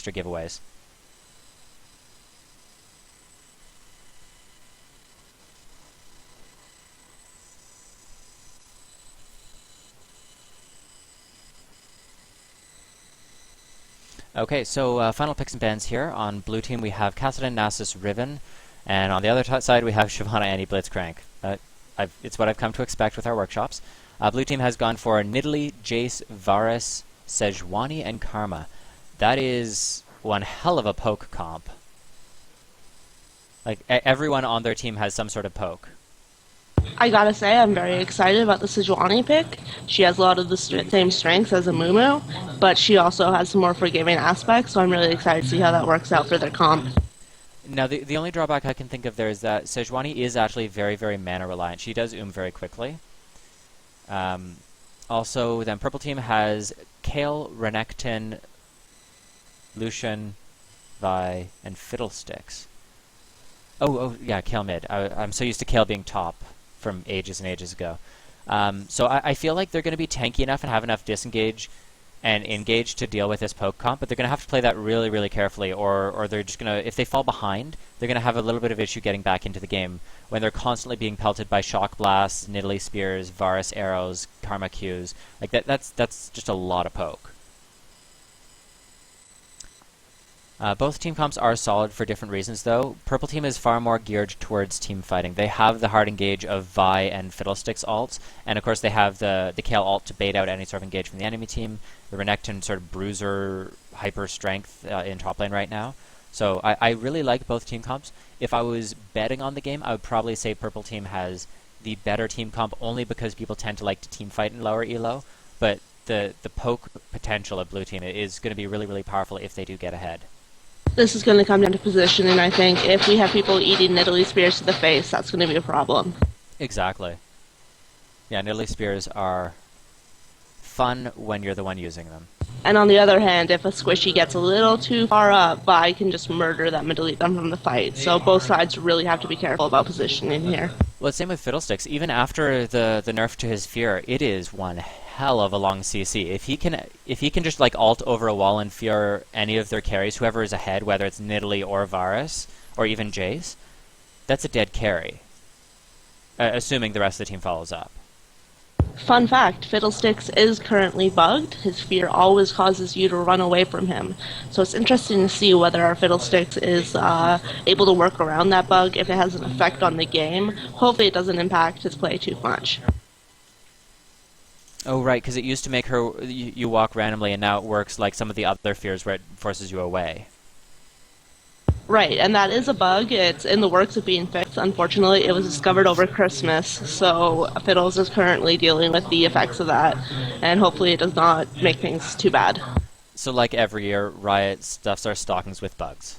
extra giveaways. Okay, so final picks and bans here. On blue team, we have Kassadin, Nasus, Riven, and on the other side, we have Shyvana, Annie, Blitzcrank. It's what I've come to expect with our workshops. Blue team has gone for Nidalee, Jace, Varus, Sejuani, and Karma. That is one hell of a poke comp. Like, everyone on their team has some sort of poke. I gotta say, I'm very excited about the Sejuani pick. She has a lot of the same strengths as a Mumu, but she also has some more forgiving aspects, so I'm really excited to see how that works out for their comp. Now, the only drawback I can think of there is that Sejuani is actually very, very mana reliant. She does very quickly. Also, then purple team has Kayle, Renekton, Lucian, Vi, and Fiddlesticks. Oh, yeah, Kayle mid. I'm so used to Kayle being top from ages and ages ago. So I feel like they're going to be tanky enough and have enough disengage and engage to deal with this poke comp, but they're going to have to play that really, really carefully, or they're just going to, if they fall behind, they're going to have a little bit of issue getting back into the game when they're constantly being pelted by Shock Blasts, Nidalee Spears, Varus Arrows, Karma Qs. Like, that's just a lot of poke. Both team comps are solid for different reasons, though. Purple team is far more geared towards team fighting. They have the hard engage of Vi and Fiddlesticks alts, and of course they have the Kayle alt to bait out any sort of engage from the enemy team. The Renekton sort of bruiser hyper strength in top lane right now. So I really like both team comps. If I was betting on the game, I would probably say purple team has the better team comp only because people tend to like to team fight in lower elo, but the poke potential of blue team is going to be really, really powerful if they do get ahead. This is going to come down to positioning, I think. If we have people eating Nidalee Spears to the face, that's going to be a problem. Exactly. Yeah, Nidalee Spears are fun when you're the one using them. And on the other hand, if a squishy gets a little too far up, Vi can just murder them and delete them from the fight. So both sides really have to be careful about positioning here. Well, same with Fiddlesticks. Even after the nerf to his fear, it is one hell of a long CC. If he can just like alt over a wall and fear any of their carries, whoever is ahead, whether it's Nidalee or Varus or even Jace, that's a dead carry. Assuming the rest of the team follows up. Fun fact, Fiddlesticks is currently bugged. His fear always causes you to run away from him. So it's interesting to see whether our Fiddlesticks is able to work around that bug, if it has an effect on the game. Hopefully it doesn't impact his play too much. Oh, right, because it used to make you walk randomly, and now it works like some of the other fears where it forces you away. Right, and that is a bug. It's in the works of being fixed. Unfortunately, it was discovered over Christmas, so Fiddles is currently dealing with the effects of that, and hopefully it does not make things too bad. So like every year, Riot stuffs our stockings with bugs.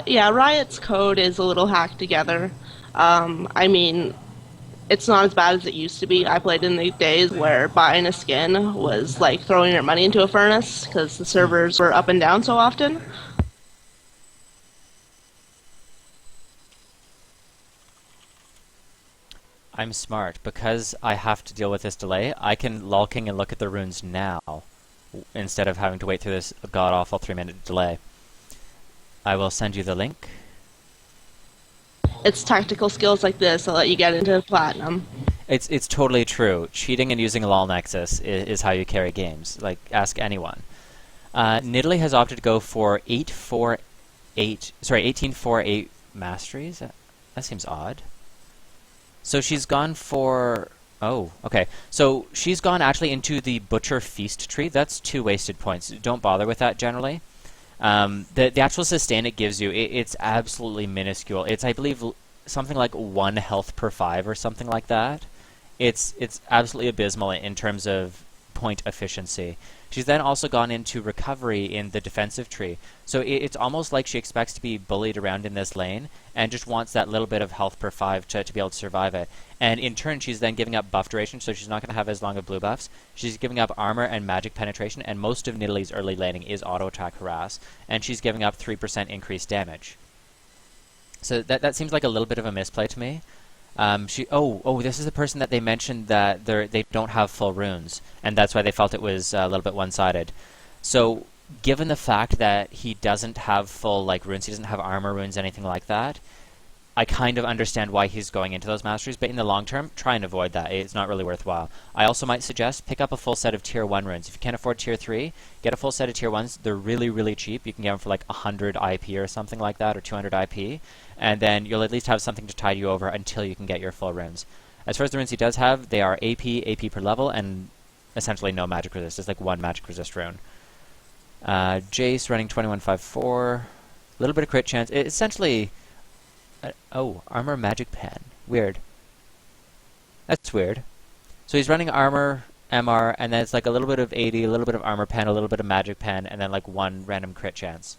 Yeah, Riot's code is a little hacked together. I mean, it's not as bad as it used to be. I played in the days where buying a skin was like throwing your money into a furnace because the servers were up and down so often. I'm smart. Because I have to deal with this delay, I can lulking and look at the runes now instead of having to wait through this god-awful 3-minute delay. I will send you the link. It's tactical skills like this that let you get into platinum. It's totally true. Cheating and using a LoL Nexus is how you carry games. Like, ask anyone. Nidalee has opted to go for 1848 masteries? That seems odd. So she's gone for... Oh, okay. So she's gone actually into the Butcher Feast tree. That's 2 wasted points. Don't bother with that generally. The actual sustain it gives you, it's absolutely minuscule. It's, I believe, something like 1 health per 5 or something like that. It's absolutely abysmal in terms of point efficiency. She's then also gone into recovery in the defensive tree. So it's almost like she expects to be bullied around in this lane and just wants that little bit of health per 5 to be able to survive it. And in turn, she's then giving up buff duration, so she's not going to have as long of blue buffs. She's giving up armor and magic penetration, and most of Nidalee's early laning is auto-attack harass, and she's giving up 3% increased damage. So that seems like a little bit of a misplay to me. This is the person that they mentioned that they don't have full runes, and that's why they felt it was a little bit one-sided. So, given the fact that he doesn't have full like runes, he doesn't have armor runes, anything like that, I kind of understand why he's going into those masteries, but in the long term, try and avoid that. It's not really worthwhile. I also might suggest pick up a full set of tier 1 runes. If you can't afford tier 3, get a full set of tier 1s. They're really, really cheap. You can get them for like 100 IP or something like that, or 200 IP, and then you'll at least have something to tide you over until you can get your full runes. As far as the runes he does have, they are AP per level, and essentially no magic resist. It's like one magic resist rune. Jace running 2154. A little bit of crit chance. Essentially... armor magic pen. Weird. That's weird. So he's running armor, MR, and then it's like a little bit of 80, a little bit of armor pen, a little bit of magic pen, and then like one random crit chance.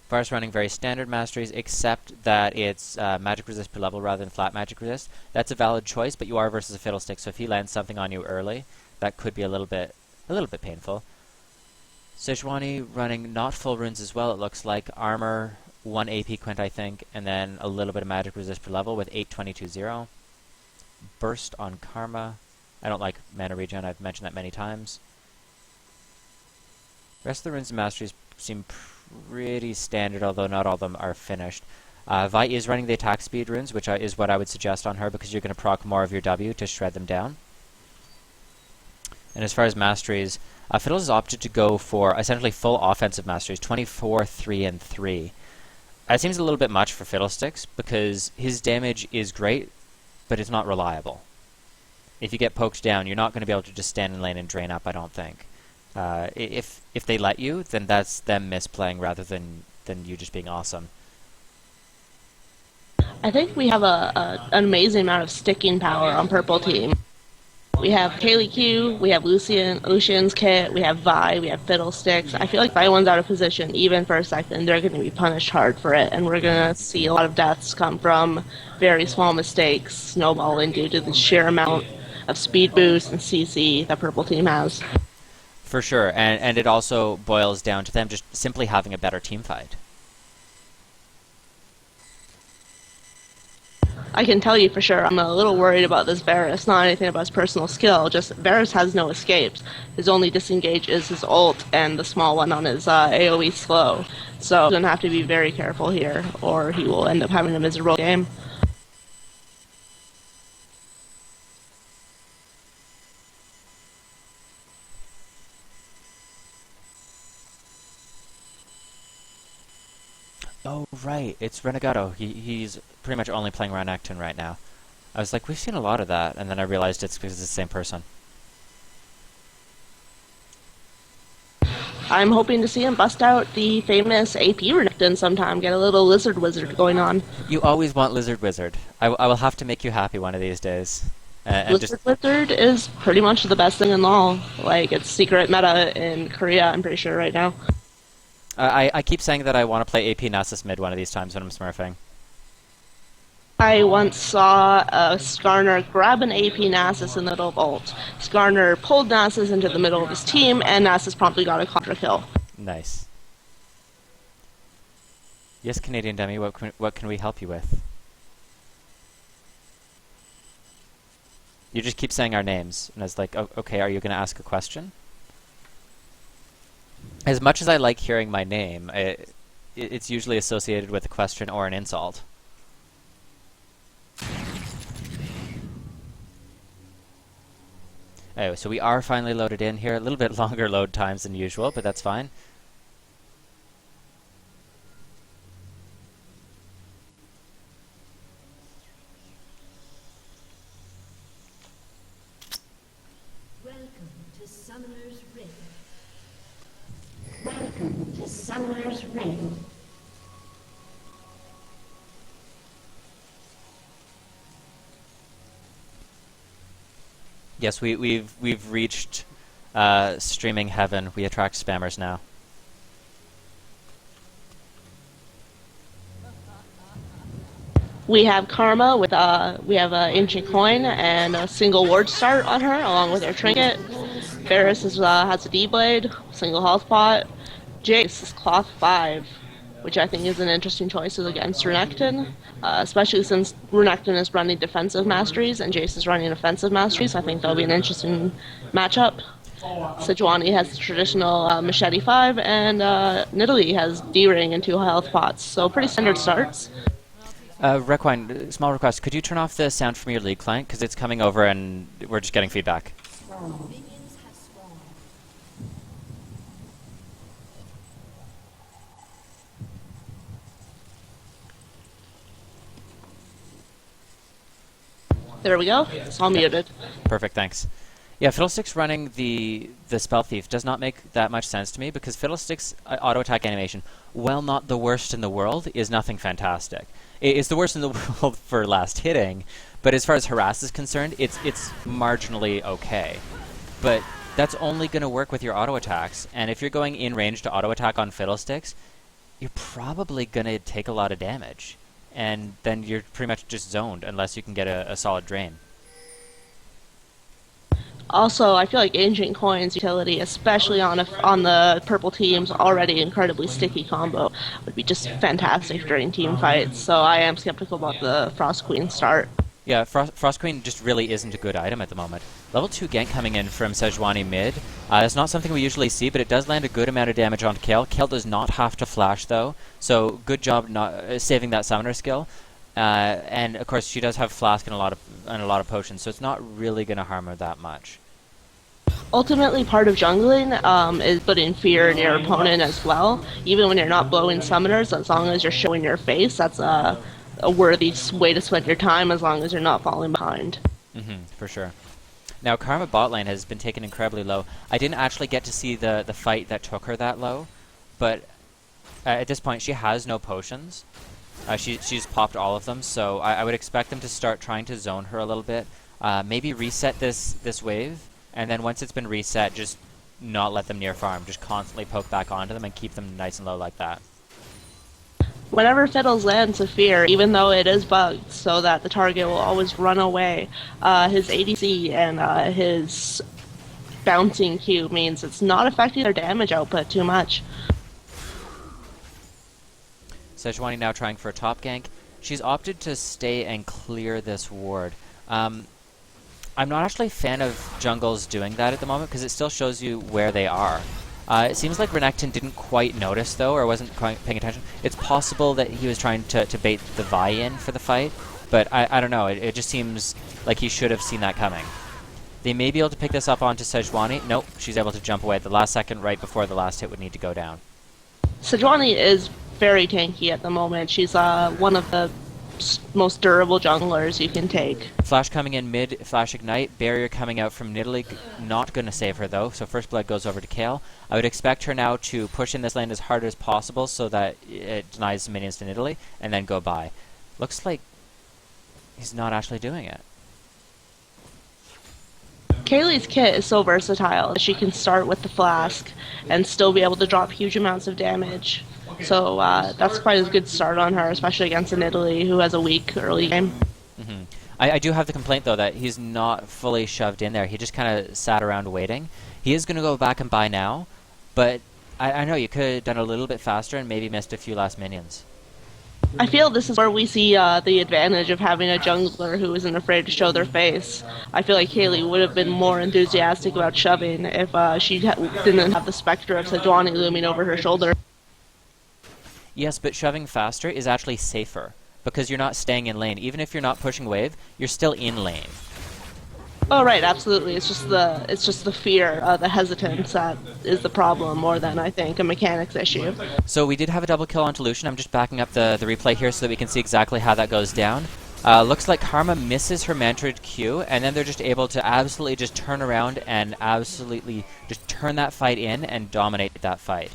Varus running very standard masteries, except that it's magic resist per level rather than flat magic resist. That's a valid choice, but you are versus a Fiddlestick, so if he lands something on you early, that could be a little bit painful. Sejuani running not full runes as well, it looks like. Armor, 1 AP quint, I think, and then a little bit of magic resist per level with 8220. Burst on Karma. I don't like mana regen, I've mentioned that many times. The rest of the runes and masteries seem pretty standard, although not all of them are finished. Vi is running the attack speed runes, which is what I would suggest on her, because you're going to proc more of your W to shred them down. And as far as masteries, Fiddles has opted to go for essentially full offensive masteries, 24, 3, and 3. That seems a little bit much for Fiddlesticks, because his damage is great, but it's not reliable. If you get poked down, you're not going to be able to just stand in lane and drain up, I don't think. If they let you, then that's them misplaying rather than you just being awesome. I think we have an amazing amount of sticking power on purple team. We have Kaylee Q, we have Lucian's kit, we have Vi, we have Fiddlesticks. I feel like if anyone's out of position, even for a second, they're going to be punished hard for it, and we're going to see a lot of deaths come from very small mistakes snowballing due to the sheer amount of speed boost and CC that purple team has. For sure, and it also boils down to them just simply having a better team fight. I can tell you for sure, I'm a little worried about this Varus. Not anything about his personal skill, just Varus has no escapes. His only disengage is his ult and the small one on his AoE slow. So he's going to have to be very careful here, or he will end up having a miserable game. Oh, right, it's Renegado. He's pretty much only playing Renekton right now. I was like, we've seen a lot of that, and then I realized it's because it's the same person. I'm hoping to see him bust out the famous AP Renekton sometime, get a little Lizard Wizard going on. You always want Lizard Wizard. I will have to make you happy one of these days. Lizard Wizard is pretty much the best thing in LoL. Like, it's secret meta in Korea, I'm pretty sure, right now. I keep saying that I want to play AP Nasus mid one of these times when I'm smurfing. I once saw Skarner grab an AP Nasus in the middle of ult. Skarner pulled Nasus into the middle of his team, and Nasus promptly got a contra kill. Nice. Yes, Canadian Dummy, what can we help you with? You just keep saying our names, and I was like, oh, okay, are you going to ask a question? As much as I like hearing my name, it's usually associated with a question or an insult. Anyway, so we are finally loaded in here. A little bit longer load times than usual, but that's fine. Welcome to Summoner's Rift. Welcome to Summoner's Rift. Yes, we've reached streaming heaven. We attract spammers now. We have Karma with we have an ancient coin and a single ward start on her, along with her trinket. Varus has a D-blade, single health pot. Jace is cloth 5. which I think is an interesting choice against Renekton, especially since Renekton is running defensive masteries and Jace is running offensive masteries. I think that'll be an interesting matchup. Sejuani has the traditional Machete 5, and Nidalee has D-Ring and 2 health pots, so pretty standard starts. Requine, small request. Could you turn off the sound from your League client? Because it's coming over and we're just getting feedback. Minions have spawned. There we go. It's all muted. Perfect, thanks. Yeah, Fiddlesticks running the Spell Thief does not make that much sense to me because Fiddlesticks' auto attack animation, while not the worst in the world, is nothing fantastic. It's the worst in the world for last hitting, but as far as harass is concerned, it's marginally okay. But that's only going to work with your auto attacks, and if you're going in range to auto attack on Fiddlesticks, you're probably going to take a lot of damage, and then you're pretty much just zoned unless you can get a solid drain. Also, I feel like Ancient Coin's utility, especially on the purple team's already incredibly sticky combo, would be just fantastic during team fights. So I am skeptical about the Frost Queen start. Yeah, Frost Queen just really isn't a good item at the moment. Level 2 gank coming in from Sejuani mid. It's not something we usually see, but it does land a good amount of damage on Kayle. Kayle does not have to flash though, so good job not saving that summoner skill. And of course, she does have Flask and a lot of potions, so it's not really going to harm her that much. Ultimately, part of jungling is putting fear in your opponent as well. Even when you're not blowing summoners, as long as you're showing your face, that's a worthy way to spend your time as long as you're not falling behind. For sure. Now, Karma bot lane has been taken incredibly low. I didn't actually get to see the fight that took her that low, but at this point, she has no potions. She's popped all of them, so I would expect them to start trying to zone her a little bit. Maybe reset this wave, and then once it's been reset, just not let them near farm. Just constantly poke back onto them and keep them nice and low like that. Whenever Fiddles lands a fear, even though it is bugged so that the target will always run away, his ADC and his bouncing Q means it's not affecting their damage output too much. Sejuani now trying for a top gank. She's opted to stay and clear this ward. I'm not actually a fan of jungles doing that at the moment because it still shows you where they are. It seems like Renekton didn't quite notice though, or wasn't quite paying attention. It's possible that he was trying to bait the Vi in for the fight, but I don't know. It just seems like he should have seen that coming. They may be able to pick this up onto Sejuani. Nope, she's able to jump away at the last second right before the last hit would need to go down. Sejuani is very tanky at the moment. She's one of the most durable junglers you can take. Flash coming in mid, Flash Ignite. Barrier coming out from Nidalee. Not going to save her though, so First Blood goes over to Kayle. I would expect her now to push in this lane as hard as possible so that it denies minions to Nidalee, and then go by. Looks like he's not actually doing it. Kaylee's kit is so versatile. She can start with the Flask and still be able to drop huge amounts of damage. So that's quite a good start on her, especially against a Nidalee who has a weak early game. I do have the complaint though that he's not fully shoved in there. He just kind of sat around waiting. He is going to go back and buy now, but I know you could have done a little bit faster and maybe missed a few last minions. I feel this is where we see the advantage of having a jungler who isn't afraid to show their face. I feel like Kaylee would have been more enthusiastic about shoving if she didn't have the specter of Sejuani looming over her shoulder. Yes, but shoving faster is actually safer because you're not staying in lane. Even if you're not pushing wave, you're still in lane. Oh right, absolutely. It's just the fear, the hesitance that is the problem more than I think a mechanics issue. So we did have a double kill onto Lucian. I'm just backing up the replay here so that we can see exactly how that goes down. Looks like Karma misses her Mantrid Q, and then they're just able to absolutely just turn around and absolutely just turn that fight in and dominate that fight.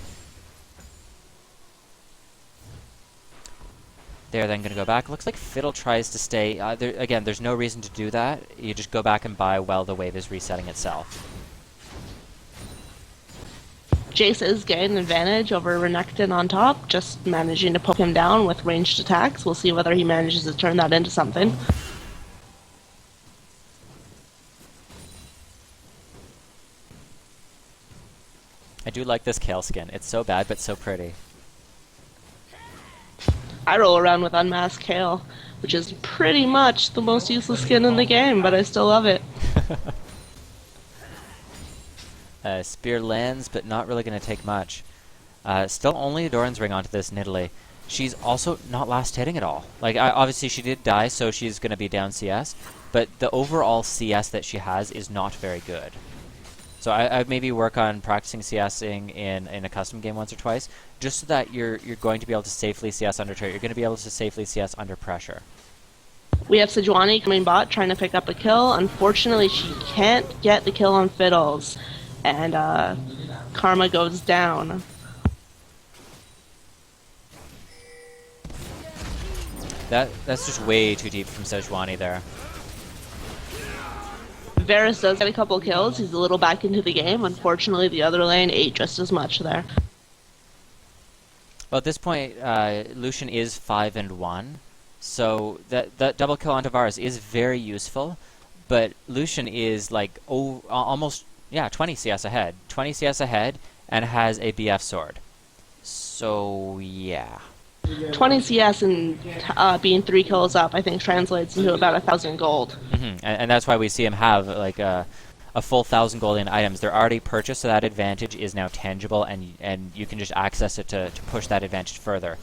They're then going to go back. Looks like Fiddle tries to stay. Again, there's no reason to do that. You just go back and buy while the wave is resetting itself. Jace is getting an advantage over Renekton on top, just managing to poke him down with ranged attacks. We'll see whether he manages to turn that into something. I do like this Kayle skin. It's so bad, but so pretty. I roll around with Unmasked Kale, which is pretty much the most useless skin in the game, but I still love it. Spear lands, but not really going to take much. Still only a Doran's Ring onto this Nidalee. She's also not last hitting at all. Like, obviously she did die, so she's going to be down CS, but the overall CS that she has is not very good. So I'd maybe work on practicing CSing in a custom game once or twice, just so that you're going to be able to safely CS under turret. You're going to be able to safely CS under pressure. We have Sejuani coming bot, trying to pick up a kill. Unfortunately, she can't get the kill on Fiddles, and Karma goes down. That's just way too deep from Sejuani there. Varus does get a couple kills. He's a little back into the game. Unfortunately, the other lane ate just as much there. Well, at this point, Lucian is 5-1, so that double kill onto Varus is very useful, but Lucian is like almost 20 CS ahead. 20 CS ahead and has a BF sword. So, yeah. 20 CS and being 3 kills up, I think, translates into about 1,000 gold. And that's why we see him have like a full 1,000 gold in items. They're already purchased, so that advantage is now tangible, and you can just access it to push that advantage further.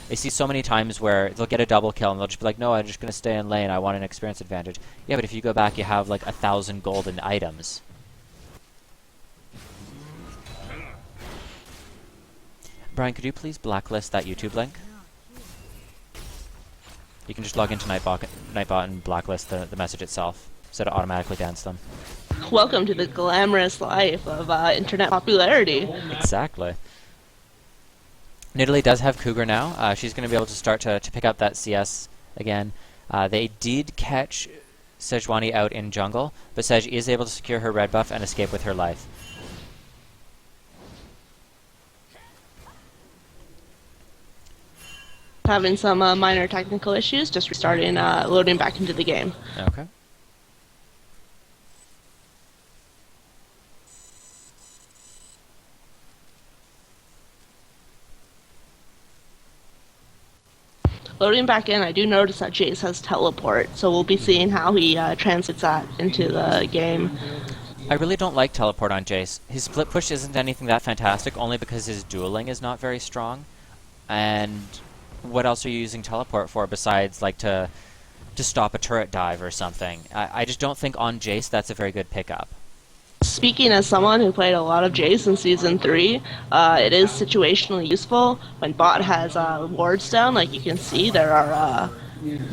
I see so many times where they'll get a double kill and they'll just be like, no, I'm just going to stay in lane, I want an experience advantage. Yeah, but if you go back, you have like 1,000 gold in items. Brian, could you please blacklist that YouTube link? You can just log into Nightbot and blacklist the message itself, so to automatically dance them. Welcome to the glamorous life of internet popularity. Exactly. Nidalee does have Cougar now. She's going to be able to start to pick up that CS again. They did catch Sejuani out in jungle, but Sej is able to secure her red buff and escape with her life. Having some minor technical issues, just restarting, loading back into the game. Okay. Loading back in, I do notice that Jace has teleport, so we'll be seeing how he translates that into the game. I really don't like teleport on Jace. His split push isn't anything that fantastic, only because his dueling is not very strong. And what else are you using teleport for besides like to stop a turret dive or something? I just don't think on Jace that's a very good pickup. Speaking as someone who played a lot of Jace in Season 3, it is situationally useful when bot has wards down. Like you can see, there are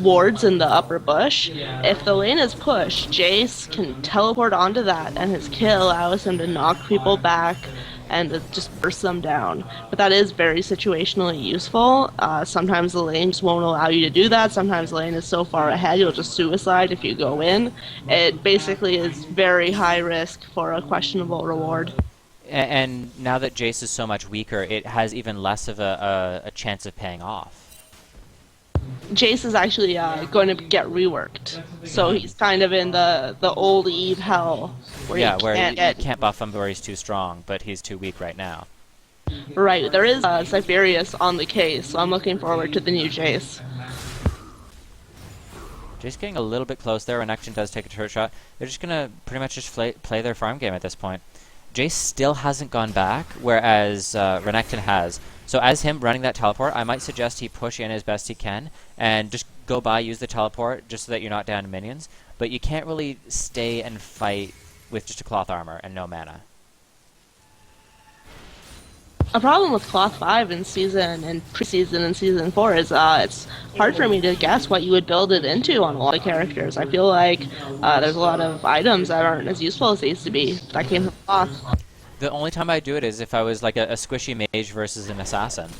wards in the upper bush. If the lane is pushed, Jace can teleport onto that, and his kill allows him to knock people back and to just burst them down. But that is very situationally useful. Sometimes the lane just won't allow you to do that. Sometimes the lane is so far ahead you'll just suicide if you go in. It basically is very high risk for a questionable reward. And now that Jace is so much weaker, it has even less of a chance of paying off. Jace is actually going to get reworked, so he's kind of in the old Eve hell, where Yeah, you where can't you get can't buff him where he's too strong, but he's too weak right now. right. There is Cypherius on the case, so I'm looking forward to the new Jace. Jace getting a little bit close there. Renekton does take a turret shot. They're just gonna pretty much just play their farm game at this point. Jace still hasn't gone back, whereas Renekton has. So as him running that teleport, I might suggest he push in as best he can, and just go by, use the teleport, just so that you're not down to minions. But you can't really stay and fight with just a cloth armor and no mana. A problem with Cloth 5 in season and preseason and season 4 is it's hard for me to guess what you would build it into on a lot of characters. I feel like there's a lot of items that aren't as useful as they used to be that came from Cloth. The only time I do it is if I was like a squishy mage versus an assassin.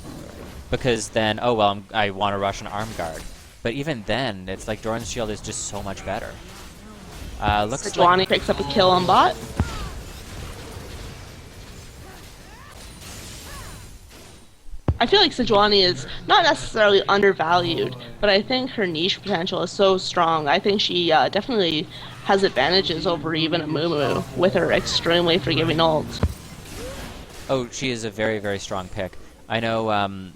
Because then, oh well, I want to rush an arm guard. But even then, it's like Doran's Shield is just so much better. Looks Sejuani like picks up a kill on bot. I feel like Sejuani is not necessarily undervalued, but I think her niche potential is so strong. I think she definitely has advantages over even a Mumu with her extremely forgiving ult. Oh, she is a very, very strong pick. I know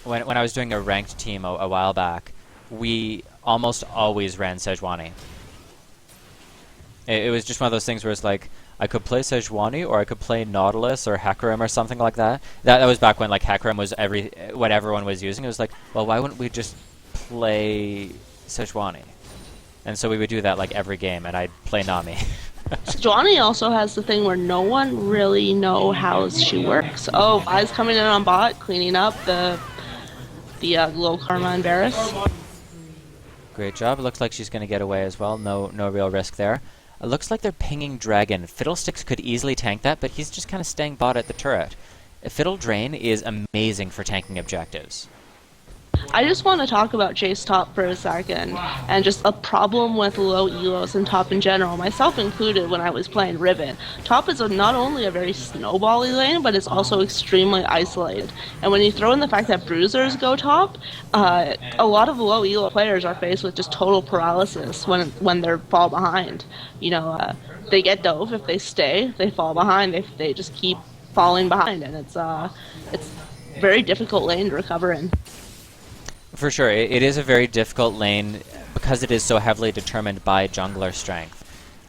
when I was doing a ranked team a while back, we almost always ran Sejuani. It was just one of those things where it's like, I could play Sejuani, or I could play Nautilus or Hecarim or something like that. That was back when like Hecarim was what everyone was using. It was like, well, why wouldn't we just play Sejuani? And so we would do that like every game, and I'd play Nami. Sejuani also has the thing where no one really know how she works. Oh, Vi's coming in on bot, cleaning up the little Karma and Varus. Great job. It looks like she's going to get away as well. No real risk there. It looks like they're pinging Dragon. Fiddlesticks could easily tank that, but he's just kind of staying bot at the turret. Fiddle Drain is amazing for tanking objectives. I just want to talk about Jace top for a second, and just a problem with low elos and top in general, myself included when I was playing Riven. Top is not only a very snowbally lane, but it's also extremely isolated. And when you throw in the fact that bruisers go top, a lot of low elo players are faced with just total paralysis when they fall behind. You know, they get dove if they stay, they fall behind, they just keep falling behind, and it's very difficult lane to recover in. For sure, it is a very difficult lane because it is so heavily determined by jungler strength.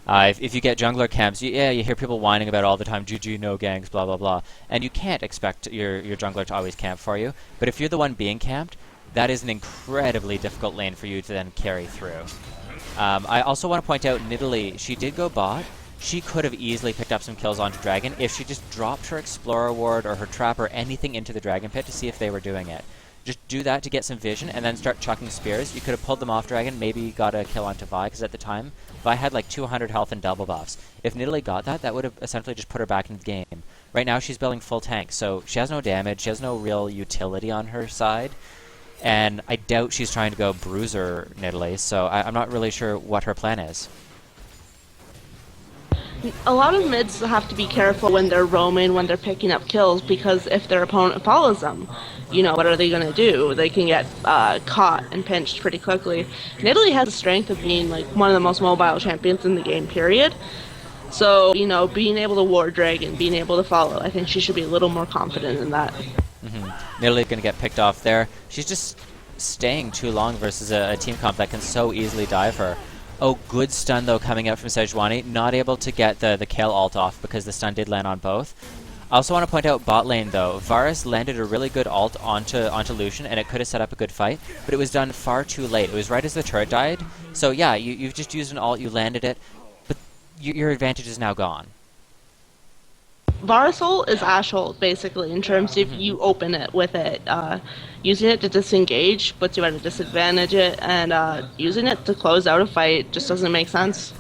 If you get jungler camps, you hear people whining about it all the time, GG, no ganks, blah, blah, blah. And you can't expect your jungler to always camp for you. But if you're the one being camped, that is an incredibly difficult lane for you to then carry through. I also want to point out Nidalee, she did go bot. She could have easily picked up some kills onto Dragon if she just dropped her Explorer Ward or her Trap or anything into the Dragon Pit to see if they were doing it. Just do that to get some vision, and then start chucking spears. You could have pulled them off Dragon, maybe got a kill onto Vi, because at the time, Vi had like 200 health and double buffs. If Nidalee got that, that would have essentially just put her back in the game. Right now, she's building full tank, so she has no damage, she has no real utility on her side, and I doubt she's trying to go Bruiser Nidalee, so I'm not really sure what her plan is. A lot of mids have to be careful when they're roaming, when they're picking up kills, because if their opponent follows them, you know, what are they going to do? They can get caught and pinched pretty quickly. Nidalee has the strength of being like one of the most mobile champions in the game, period. So, you know, being able to ward Dragon, being able to follow, I think she should be a little more confident in that. Nidalee going to get picked off there. She's just staying too long versus a team comp that can so easily dive her. Oh, good stun, though, coming out from Sejuani. Not able to get the Kale ult off because the stun did land on both. I also want to point out bot lane, though. Varus landed a really good ult onto Lucian, and it could have set up a good fight, but it was done far too late. It was right as the turret died. So, yeah, you've just used an ult, you landed it, but your advantage is now gone. Varus ult is Ashe ult, basically, in terms of you open it with it. Using it to disengage puts you at a disadvantage, and using it to close out a fight just doesn't make sense.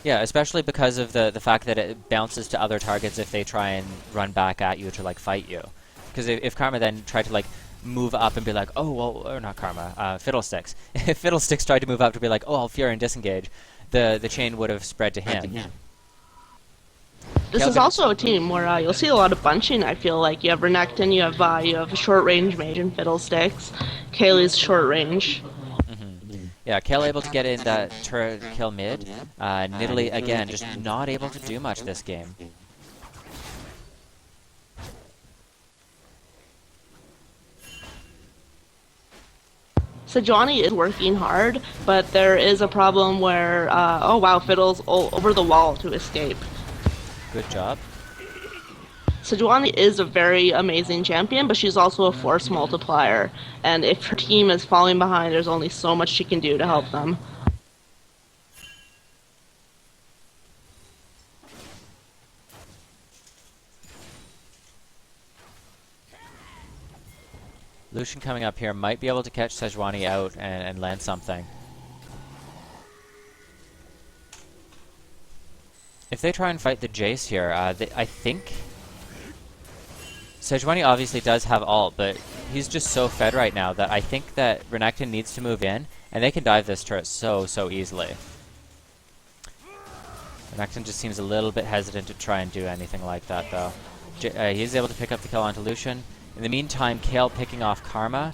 Yeah, especially because of the fact that it bounces to other targets if they try and run back at you to, like, fight you. Because if Karma then tried to, like, move up and be like, oh, well, or not Karma, Fiddlesticks. If Fiddlesticks tried to move up to be like, oh, I'll Fury and disengage, the chain would have spread to him. This is also a team where you'll see a lot of bunching, I feel like. You have Renekton, you have a short-range mage in Fiddlesticks. Kaylee's short-range. Yeah, Kale able to get in that turret kill mid. Nidalee, again, just not able to do much this game. Sejuani is working hard, but there is a problem where, oh wow, Fiddle's over the wall to escape. Good job. Sejuani is a very amazing champion, but she's also a force multiplier. And if her team is falling behind, there's only so much she can do to help them. Lucian coming up here might be able to catch Sejuani out and land something. If they try and fight the Jace here, I think Sejuani obviously does have ult, but he's just so fed right now that I think that Renekton needs to move in, and they can dive this turret so easily. Renekton just seems a little bit hesitant to try and do anything like that, though. He's able to pick up the kill onto Lucian. In the meantime, Kale picking off Karma.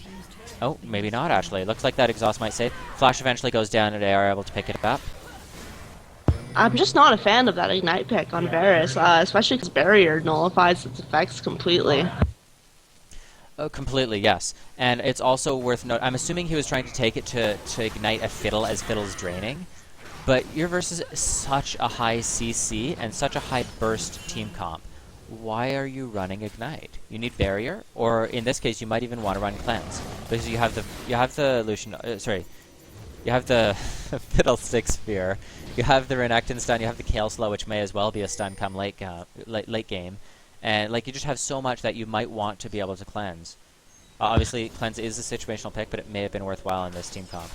Oh, maybe not, actually. Looks like that exhaust might save. Flash eventually goes down, and they are able to pick it up. I'm just not a fan of that Ignite pick on Varus, especially because Barrier nullifies its effects completely. Completely, yes. And it's also worth note. I'm assuming he was trying to take it to ignite a Fiddle as Fiddle's draining. But you're versus such a high CC and such a high burst team comp. Why are you running Ignite? You need Barrier, or in this case, you might even want to run Cleanse because you have the Lucian. You have the Fiddlestick Sphere. You have the Renekton stun. You have the Kale Slow, which may as well be a stun come late game. And like you just have so much that you might want to be able to cleanse. Obviously, cleanse is a situational pick, but it may have been worthwhile in this team comp.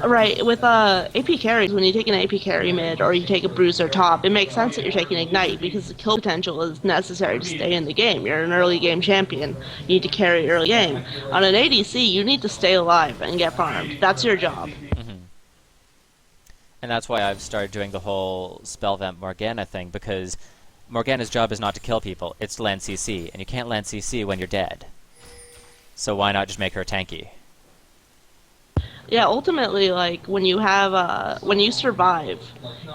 Right, with AP carries, when you take an AP carry mid or you take a bruiser top, it makes sense that you're taking Ignite because the kill potential is necessary to stay in the game. You're an early game champion. You need to carry early game. On an ADC, you need to stay alive and get farmed. That's your job. And that's why I've started doing the whole spell vamp Morgana thing, because Morgana's job is not to kill people, it's to land CC, and you can't land CC when you're dead. So why not just make her tanky? Yeah, ultimately, like when you have when you survive,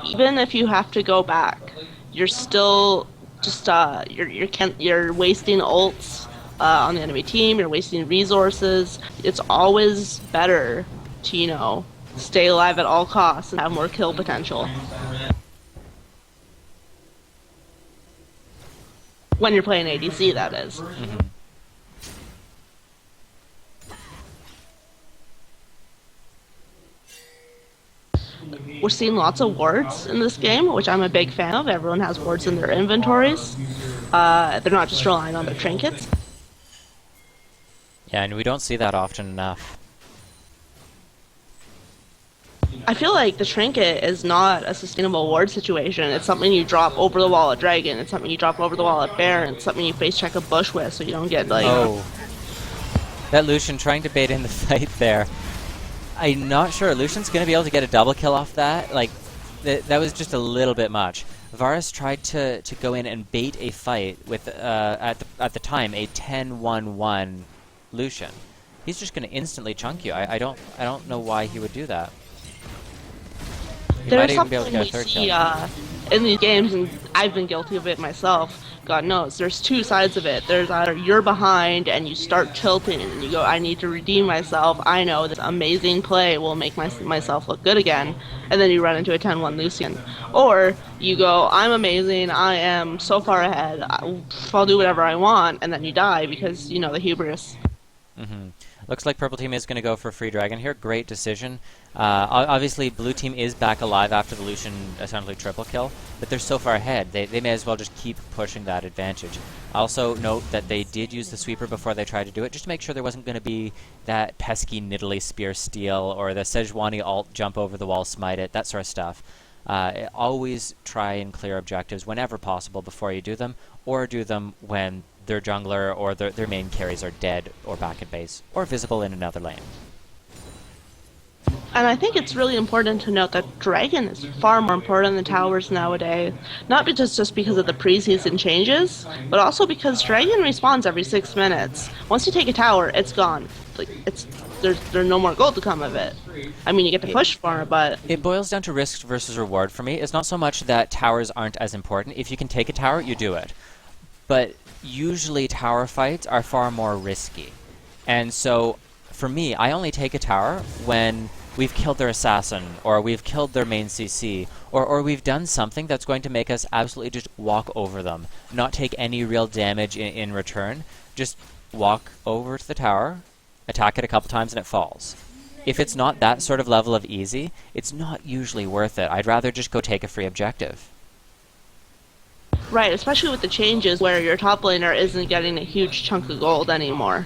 even if you have to go back, you're still just you're wasting ults on the enemy team. You're wasting resources. It's always better to stay alive at all costs and have more kill potential. When you're playing ADC, that is. We're seeing lots of wards in this game, which I'm a big fan of. Everyone has wards in their inventories. They're not just relying on their trinkets. Yeah, and we don't see that often enough. I feel like the trinket is not a sustainable ward situation. It's something you drop over the wall at Dragon. It's something you drop over the wall at Baron. It's something you face check a bush with so you don't get like... Oh. That Lucian trying to bait in the fight there. I'm not sure. Lucian's going to be able to get a double kill off that. Like, that was just a little bit much. Varus tried to go in and bait a fight with, at the time, a 10-1-1 Lucian. He's just going to instantly chunk you. I don't know why he would do that. He might There's even be able to something get a we third see kill. in these games, and I've been guilty of it myself. God knows, there's two sides of it. There's either you're behind and you start tilting and you go, I need to redeem myself. I know this amazing play will make myself look good again. And then you run into a 10-1 Lucian. Or you go, I'm amazing. I am so far ahead. I'll do whatever I want. And then you die because, the hubris. Looks like Purple Team is going to go for Free Dragon here. Great decision. Obviously, Blue Team is back alive after the Lucian essentially triple kill, but they're so far ahead, they may as well just keep pushing that advantage. Also note that they did use the sweeper before they tried to do it, just to make sure there wasn't going to be that pesky Nidalee Spear steal, or the Sejuani ult jump over the wall, smite it, that sort of stuff. Always try and clear objectives whenever possible before you do them, or do them when their jungler or their main carries are dead or back at base, or visible in another lane. And I think it's really important to note that Dragon is far more important than towers nowadays. Not just because of the preseason changes, but also because Dragon respawns every 6 minutes. Once you take a tower, it's gone. Like there's no more gold to come of it. I mean, you get to push for it, but... It boils down to risk versus reward for me. It's not so much that towers aren't as important. If you can take a tower, you do it. But usually tower fights are far more risky. And so, for me, I only take a tower when we've killed their assassin, or we've killed their main CC, or we've done something that's going to make us absolutely just walk over them, not take any real damage in return. Just walk over to the tower, attack it a couple times, and it falls. If it's not that sort of level of easy, it's not usually worth it. I'd rather just go take a free objective. Right, especially with the changes where your top laner isn't getting a huge chunk of gold anymore.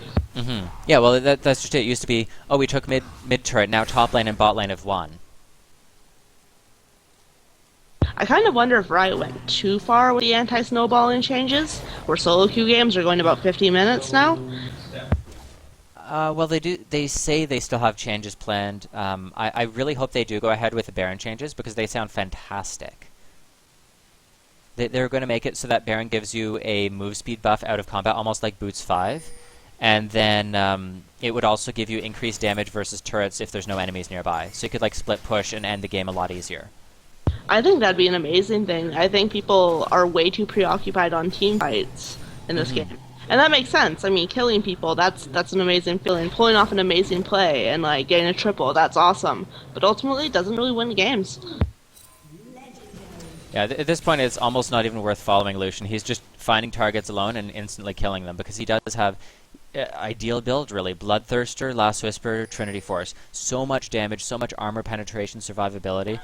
Yeah, well, that's just it. It used to be, oh, we took mid turret, now top lane and bot lane have won. I kind of wonder if Riot went too far with the anti-snowballing changes, where solo queue games are going about 50 minutes now. Well, they say they still have changes planned. I really hope they do go ahead with the Baron changes, because they sound fantastic. They're going to make it so that Baron gives you a move speed buff out of combat, almost like Boots 5. And then it would also give you increased damage versus turrets if there's no enemies nearby. So you could like split push and end the game a lot easier. I think that'd be an amazing thing. I think people are way too preoccupied on team fights in this game. And that makes sense. I mean, killing people, that's an amazing feeling. Pulling off an amazing play and like getting a triple, that's awesome. But ultimately, it doesn't really win games. Yeah, at this point, it's almost not even worth following Lucian. He's just finding targets alone and instantly killing them because he does have ideal build, really. Bloodthirster, Last Whisper, Trinity Force. So much damage, so much armor penetration, survivability.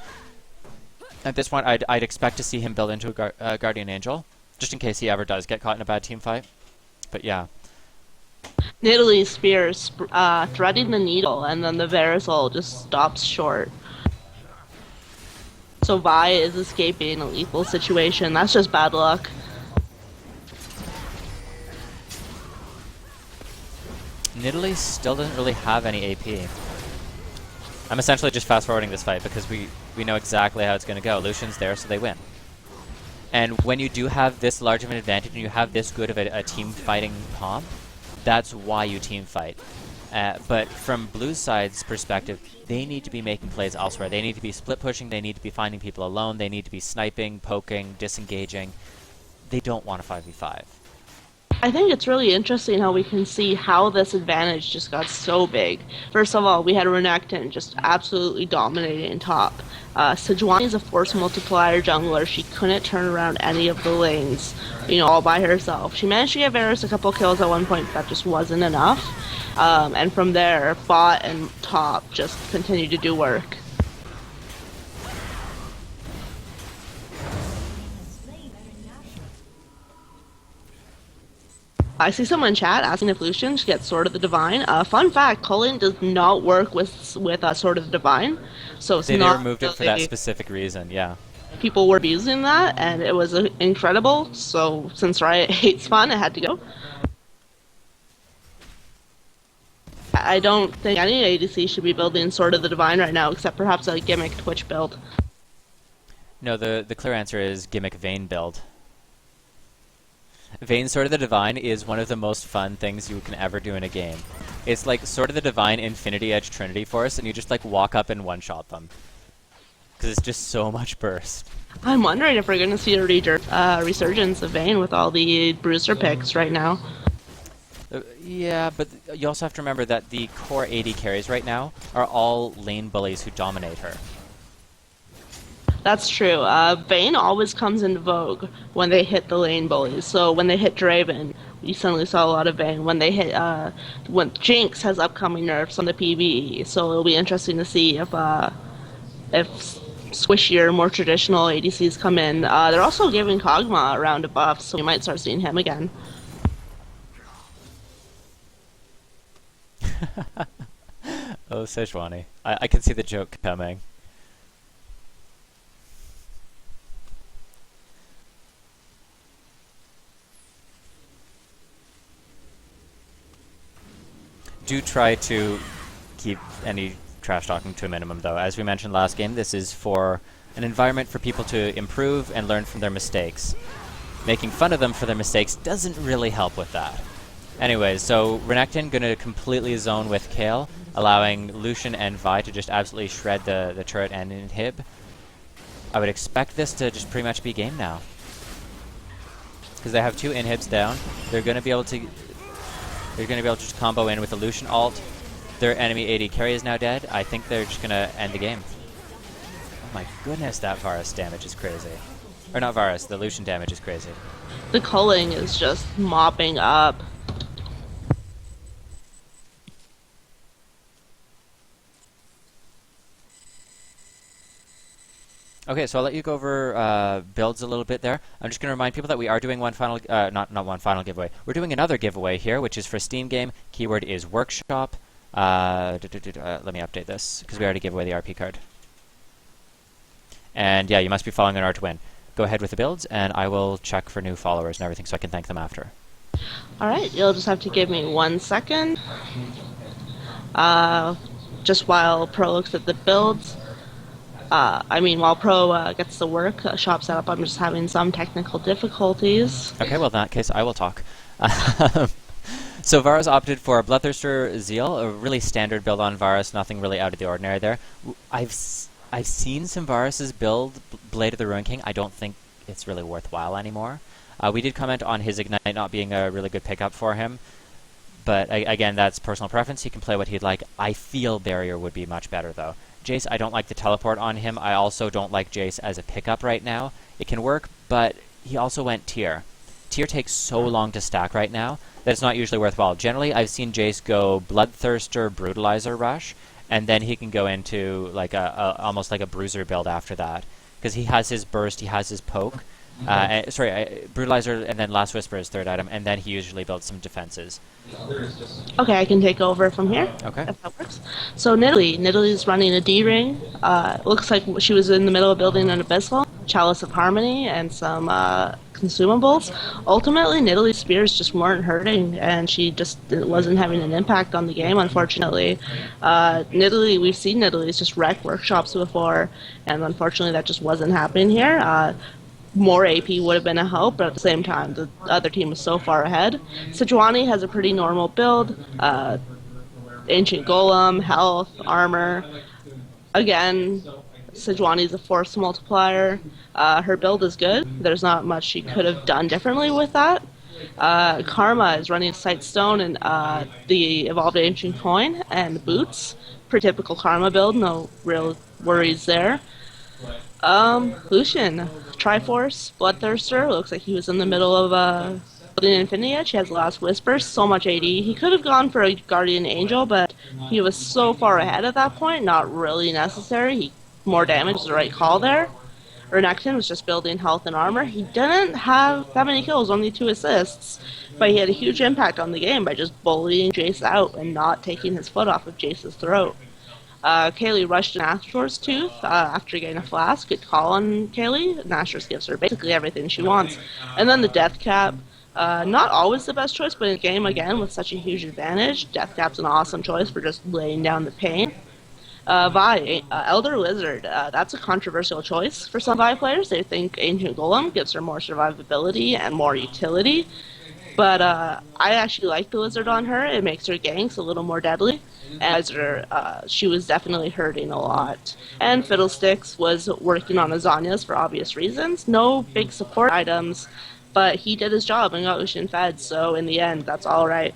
At this point, I'd expect to see him build into a Guardian Angel, just in case he ever does get caught in a bad team fight. But yeah. Nidalee's spear is threading the needle, and then the Verisol just stops short. So Vi is escaping a lethal situation. That's just bad luck. Nidalee still doesn't really have any AP. I'm essentially just fast-forwarding this fight because we know exactly how it's going to go. Lucian's there, so they win. And when you do have this large of an advantage and you have this good of a team fighting comp, that's why you team fight. But from Blue's side's perspective, they need to be making plays elsewhere. They need to be split pushing, they need to be finding people alone, they need to be sniping, poking, disengaging. They don't want a 5v5. I think it's really interesting how we can see how this advantage just got so big. First of all, we had Renekton just absolutely dominating top. Sejuani is a force multiplier jungler. She couldn't turn around any of the lanes, all by herself. She managed to get Varus a couple kills at one point, but that just wasn't enough. And from there, bot and top just continued to do work. I see someone in chat asking if Lucian should get Sword of the Divine. Fun fact, Culling does not work with Sword of the Divine, so it's They not removed it for that specific reason, yeah. People were abusing that, and it was incredible, so since Riot hates fun, it had to go. I don't think any ADC should be building Sword of the Divine right now, except perhaps a gimmick Twitch build. No, the clear answer is gimmick Vayne build. Vayne Sword of the Divine is one of the most fun things you can ever do in a game. It's like Sword of the Divine Infinity Edge Trinity Force, and you just like walk up and one-shot them. Because it's just so much burst. I'm wondering if we're going to see a resurgence of Vayne with all the Bruiser picks right now. Yeah, but you also have to remember that the core AD carries right now are all lane bullies who dominate her. That's true. Vayne always comes into vogue when they hit the lane bullies. So when they hit Draven, you suddenly saw a lot of Vayne. When they hit, when Jinx has upcoming nerfs on the PvE, so it'll be interesting to see if squishier, more traditional ADCs come in. They're also giving Kog'Maw a round of buffs, so we might start seeing him again. Oh, Sejuani. I can see the joke coming. Do try to keep any trash talking to a minimum, though. As we mentioned last game, this is for an environment for people to improve and learn from their mistakes. Making fun of them for their mistakes doesn't really help with that. Anyways, so Renekton gonna completely zone with Kayle, allowing Lucian and Vi to just absolutely shred the turret and inhib. I would expect this to just pretty much be game now. Because they have two inhibs down. They're gonna be able to just combo in with the Lucian ult. Their enemy AD carry is now dead. I think they're just gonna end the game. Oh my goodness, that Varus damage is crazy. Or not Varus, the Lucian damage is crazy. The culling is just mopping up. Okay, so I'll let you go over builds a little bit there. I'm just going to remind people that we are doing one final, not one final giveaway. We're doing another giveaway here, which is for Steam game. Keyword is workshop. Let me update this, because we already gave away the RP card. And yeah, you must be following an R to win. Go ahead with the builds, and I will check for new followers and everything so I can thank them after. Alright, you'll just have to give me 1 second. Just while Pro looks at the builds. While Pro gets the work shop set up, I'm just having some technical difficulties. Okay, well in that case, I will talk. So Varus opted for Bloodthirster Zeal, a really standard build on Varus, nothing really out of the ordinary there. I've seen some Varus's build Blade of the Ruin King. I don't think it's really worthwhile anymore. We did comment on his Ignite not being a really good pickup for him, but again, that's personal preference. He can play what he'd like. I feel Barrier would be much better, though. Jace, I don't like the teleport on him. I also don't like Jace as a pickup right now. It can work, but he also went Tier. Tier takes so long to stack right now that it's not usually worthwhile. Generally, I've seen Jace go Bloodthirster, Brutalizer Rush, and then he can go into like almost like a Bruiser build after that. Because he has his Burst, he has his Poke. Brutalizer and then Last Whisper is third item, and then he usually builds some defenses. Okay, I can take over from here. Okay. If that works. So Nidalee is running a D-Ring. Looks like she was in the middle of building an Abyssal, Chalice of Harmony, and some consumables. Ultimately, Nidalee's spears just weren't hurting, and she just wasn't having an impact on the game, unfortunately. We've seen Nidalee's just wreck workshops before, and unfortunately that just wasn't happening here. More AP would have been a help, but at the same time, the other team was so far ahead. Sejuani has a pretty normal build. Ancient Golem, health, armor. Again, Sejuani's a force multiplier. Her build is good. There's not much she could have done differently with that. Karma is running Sightstone and the Evolved Ancient Coin and Boots. Pretty typical Karma build, no real worries there. Lucian, Triforce, Bloodthirster, looks like he was in the middle of building Infinia. She has Last Whisper, so much AD. He could have gone for a Guardian Angel, but he was so far ahead at that point, not really necessary. More damage was the right call there. Renekton was just building health and armor. He didn't have that many kills, only 2 assists, but he had a huge impact on the game by just bullying Jace out and not taking his foot off of Jace's throat. Kaylee rushed an Astor's Tooth after getting a flask. Good call on Kaylee. Astor's gives her basically everything she wants. And then the Death Cap. Not always the best choice, but in a game, again, with such a huge advantage, Death Cap's an awesome choice for just laying down the pain. Vi, Elder Lizard. That's a controversial choice for some Vi players. They think Ancient Golem gives her more survivability and more utility. But I actually like the Lizard on her. It makes her ganks a little more deadly. As she was definitely hurting a lot. And Fiddlesticks was working on Azanias for obvious reasons. No big support items, but he did his job and got Lucian fed, so in the end, that's alright.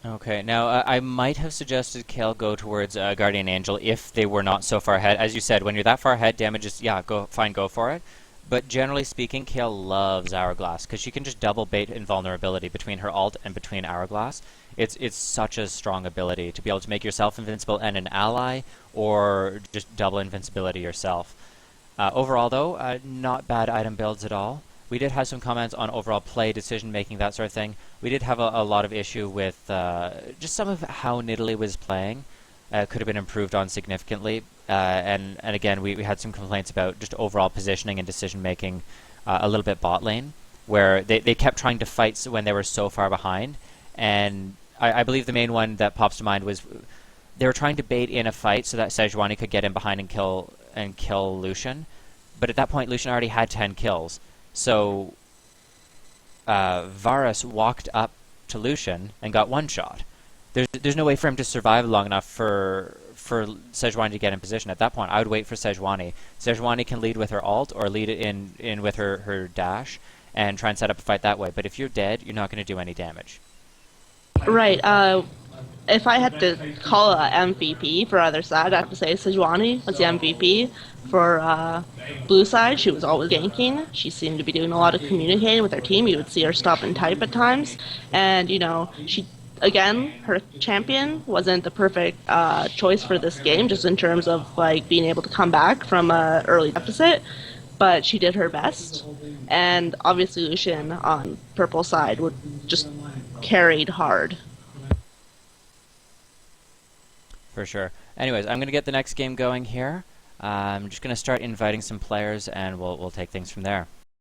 Okay, now I might have suggested Kale go towards Guardian Angel if they were not so far ahead. As you said, when you're that far ahead, damage is, go for it. But generally speaking, Kale loves Hourglass, because she can just double bait invulnerability between her ult and between Hourglass. It's such a strong ability to be able to make yourself invincible and an ally, or just double invincibility yourself. Overall, though, not bad item builds at all. We did have some comments on overall play, decision-making, that sort of thing. We did have a lot of issue with just some of how Nidalee was playing. Could have been improved on significantly. And again, we had some complaints about just overall positioning and decision-making a little bit bot lane, where they kept trying to fight when they were so far behind. And I believe the main one that pops to mind was they were trying to bait in a fight so that Sejuani could get in behind and kill Lucian. But at that point, Lucian already had 10 kills. So Varus walked up to Lucian and got one shot. There's no way for him to survive long enough for Sejuani to get in position. At that point, I would wait for Sejuani. Sejuani can lead with her ult or lead it in with her dash and try and set up a fight that way. But if you're dead, you're not going to do any damage. Right, if I had to call a MVP for either side, I have to say Sejuani was the MVP. For blue side, she was always ganking. She seemed to be doing a lot of communicating with her team. You would see her stop and type at times. And, again, her champion wasn't the perfect choice for this game, just in terms of being able to come back from an early deficit. But she did her best. And obviously Lucian on purple side would just carried hard. For sure. Anyways, I'm going to get the next game going here. I'm just going to start inviting some players, and we'll take things from there.